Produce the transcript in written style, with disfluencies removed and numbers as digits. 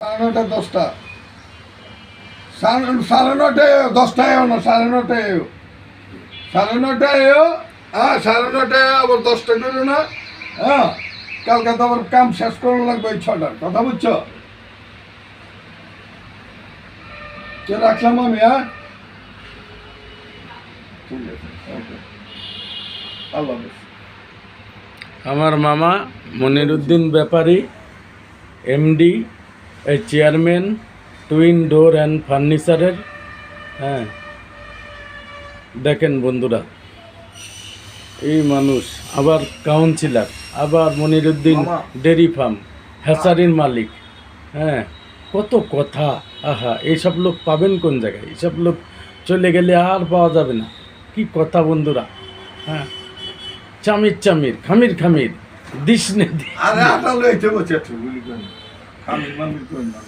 9:30 10টা সাড়ে 9টায় 10টায় না 9:30 9:30 হ্যাঁ 9:30 আবার 10টা করো না হ্যাঁ কালকে তো আবার কাম শেষ করানো লাগবে ওই 6টার কথা বুঝছো কে রাখলাম আমি হ্যাঁ ঠিক আছে ওকে আল্লাহ হাফেজ। আমার মামা Moniruddin Bepari MD chairman twin door and ফার্নিচারের। হ্যাঁ দেখেন বন্ধুরা, এই মানুষ আবার কাউন্সিলর, আবার মনিরুদ্দিন ডেরি ফার্ম হ্যাচারির মালিক। হ্যাঁ কত কথা, আহা এইসব লোক পাবেন কোন জায়গায়? এইসব লোক চলে গেলে আর পাওয়া যাবে না। কি কথা বন্ধুরা, হ্যাঁ চামির চামির খামির খামির দিস নে আরে আটা লইতে বসে খামির মামির কই না